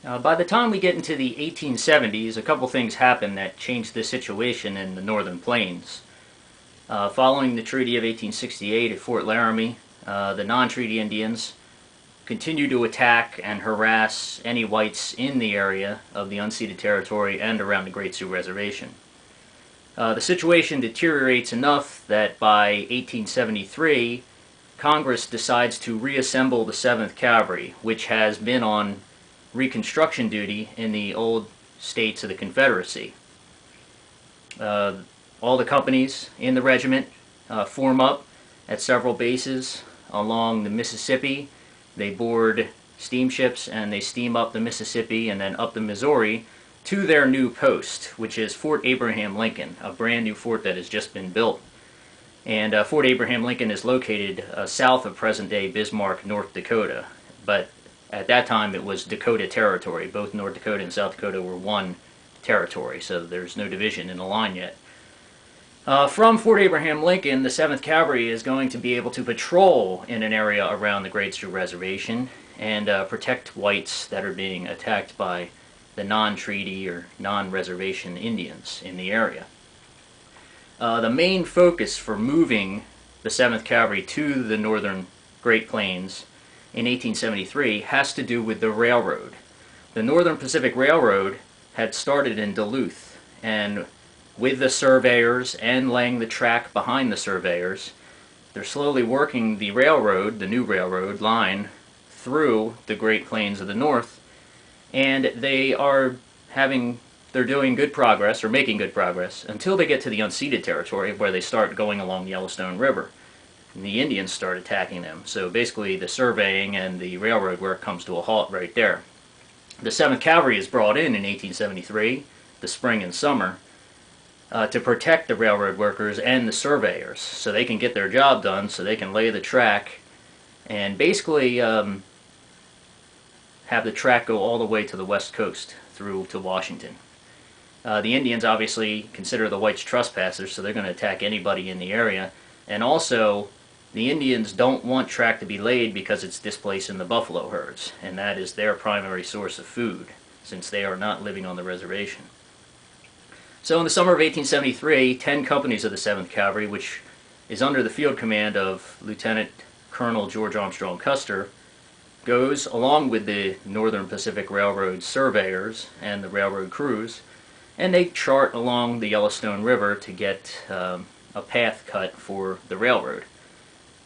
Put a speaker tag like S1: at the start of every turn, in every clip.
S1: By the time we get into the 1870s, a couple things happen that changed the situation in the northern plains. Following the Treaty of 1868 at Fort Laramie, the non-treaty Indians continued to attack and harass any whites in the area of the unceded territory and around the Great Sioux Reservation. The situation deteriorates enough that by 1873, Congress decides to reassemble the 7th Cavalry, which has been on reconstruction duty in the old states of the Confederacy. All the companies in the regiment form up at several bases along the Mississippi. They board steamships and they steam up the Mississippi and then up the Missouri to their new post, which is Fort Abraham Lincoln, a brand new fort that has just been built. And Fort Abraham Lincoln is located south of present-day Bismarck, North Dakota. But at that time it was Dakota Territory. Both North Dakota and South Dakota were one territory, so there's no division in the line yet. From Fort Abraham Lincoln, the 7th Cavalry is going to be able to patrol in an area around the Great Sioux Reservation and protect whites that are being attacked by the non-treaty or non-reservation Indians in the area. The main focus for moving the 7th Cavalry to the northern Great Plains in 1873 has to do with the railroad. The Northern Pacific Railroad had started in Duluth, and with the surveyors and laying the track behind the surveyors, they're slowly working the railroad, the new railroad line, through the Great Plains of the North, and they're doing good progress, or making good progress, until they get to the unceded territory where they start going along the Yellowstone River. And the Indians start attacking them. So basically the surveying and the railroad work comes to a halt right there. The 7th Cavalry is brought in 1873, the spring and summer, to protect the railroad workers and the surveyors so they can get their job done, so they can lay the track and basically have the track go all the way to the west coast through to Washington. The Indians obviously consider the whites trespassers, so they're going to attack anybody in the area. And also, the Indians don't want track to be laid because it's displacing the buffalo herds, and that is their primary source of food, since they are not living on the reservation. So in the summer of 1873, 10 companies of the 7th Cavalry, which is under the field command of Lieutenant Colonel George Armstrong Custer, goes along with the Northern Pacific Railroad surveyors and the railroad crews, and they chart along the Yellowstone River to get a path cut for the railroad.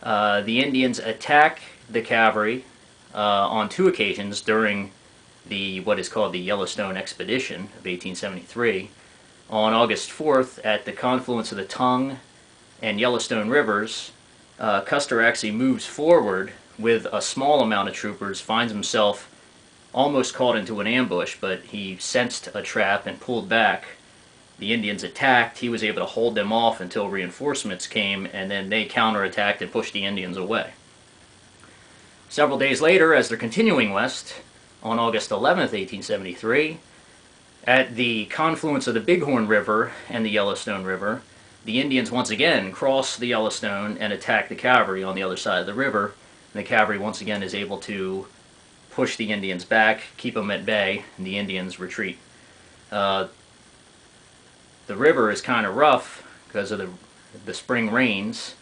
S1: The Indians attack the cavalry on 2 occasions during what is called the Yellowstone Expedition of 1873. On August 4th, at the confluence of the Tongue and Yellowstone Rivers, Custer actually moves forward with a small amount of troopers, finds himself almost caught into an ambush, but he sensed a trap and pulled back. The Indians attacked. He was able to hold them off until reinforcements came, and then they counterattacked and pushed the Indians away. Several days later, as they're continuing west, on August 11th, 1873, at the confluence of the Bighorn River and the Yellowstone River, the Indians once again cross the Yellowstone and attack the cavalry on the other side of the river. And the cavalry once again is able to push the Indians back, keep them at bay, and the Indians retreat. The river is kind of rough because of the spring rains,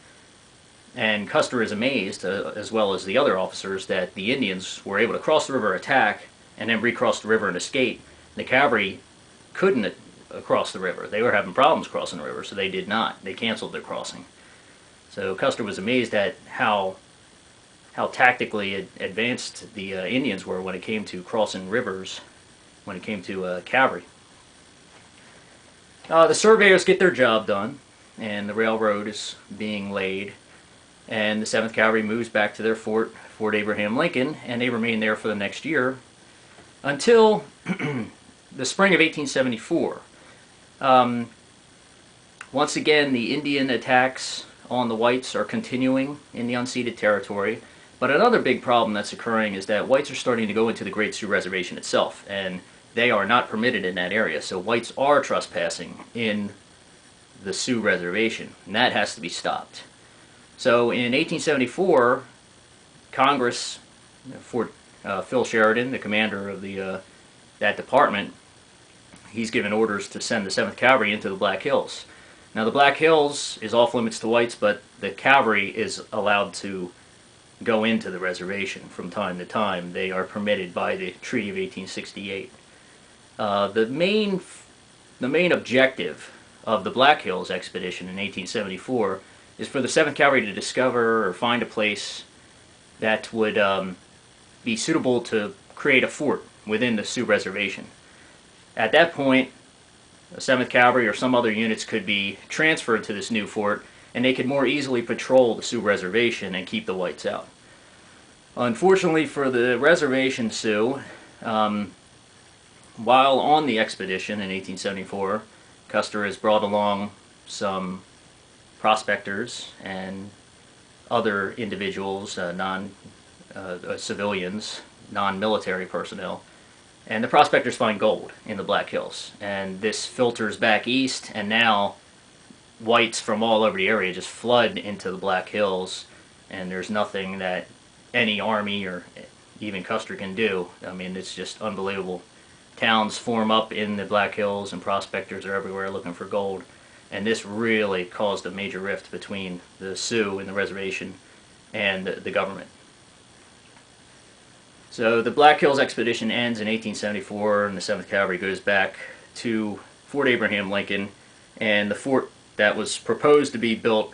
S1: and Custer is amazed, as well as the other officers, that the Indians were able to cross the river, attack, and then recross the river and escape. The cavalry couldn't cross the river. They were having problems crossing the river, so they did not. They canceled their crossing. So Custer was amazed at how tactically advanced the Indians were when it came to crossing rivers, when it came to cavalry. The surveyors get their job done, and the railroad is being laid, and the 7th Cavalry moves back to their fort, Fort Abraham Lincoln, and they remain there for the next year until the spring of 1874. Once again, the Indian attacks on the whites are continuing in the unceded territory, but another big problem that's occurring is that whites are starting to go into the Great Sioux Reservation itself, and they are not permitted in that area, so whites are trespassing in the Sioux Reservation, and that has to be stopped. So in 1874, Congress, Phil Sheridan, the commander of the that department, he's given orders to send the 7th Cavalry into the Black Hills. Now the Black Hills is off limits to whites, but the cavalry is allowed to go into the reservation from time to time. They are permitted by the Treaty of 1868. The main objective of the Black Hills Expedition in 1874 is for the 7th Cavalry to discover or find a place that would be suitable to create a fort within the Sioux Reservation. At that point, the 7th Cavalry or some other units could be transferred to this new fort, and they could more easily patrol the Sioux Reservation and keep the whites out. Unfortunately for the reservation Sioux, while on the expedition in 1874, Custer has brought along some prospectors and other individuals, civilians, non-military personnel, and the prospectors find gold in the Black Hills, and this filters back east, and now whites from all over the area just flood into the Black Hills, and there's nothing that any army or even Custer can do. I mean, it's just unbelievable. Towns form up in the Black Hills, and prospectors are everywhere looking for gold, and this really caused a major rift between the Sioux and the reservation and the government. So the Black Hills Expedition ends in 1874, and the 7th Cavalry goes back to Fort Abraham Lincoln, and the fort that was proposed to be built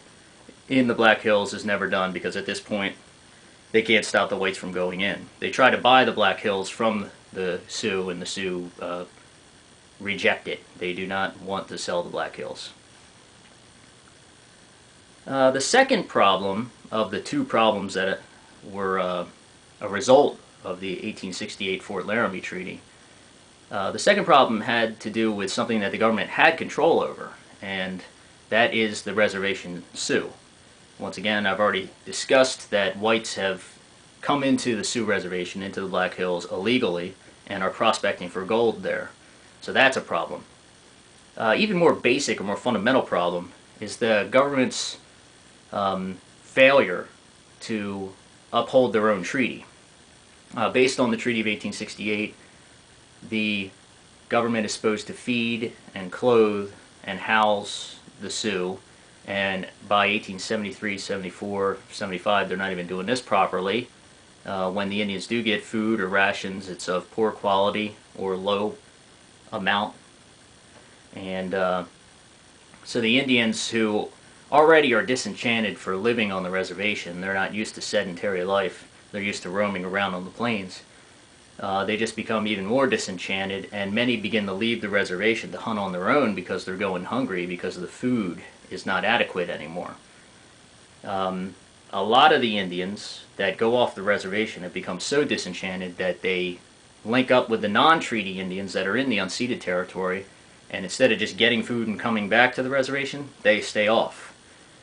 S1: in the Black Hills is never done, because at this point they can't stop the whites from going in. They try to buy the Black Hills from the Sioux, and the Sioux reject it. They do not want to sell the Black Hills. The second problem of the two problems that were a result of the 1868 Fort Laramie Treaty, the second problem had to do with something that the government had control over, and that is the reservation Sioux. Once again, I've already discussed that whites have come into the Sioux Reservation, into the Black Hills, illegally, and are prospecting for gold there. So that's a problem. Even more basic or more fundamental problem is the government's failure to uphold their own treaty. Based on the Treaty of 1868, the government is supposed to feed and clothe and house the Sioux, and by 1873, 74, 75, they're not even doing this properly. When the Indians do get food or rations, it's of poor quality or low amount. And so the Indians, who already are disenchanted for living on the reservation, they're not used to sedentary life, they're used to roaming around on the plains, they just become even more disenchanted, and many begin to leave the reservation to hunt on their own because they're going hungry, because the food is not adequate anymore. A lot of the Indians that go off the reservation have become so disenchanted that they link up with the non-treaty Indians that are in the unceded territory, and instead of just getting food and coming back to the reservation, they stay off.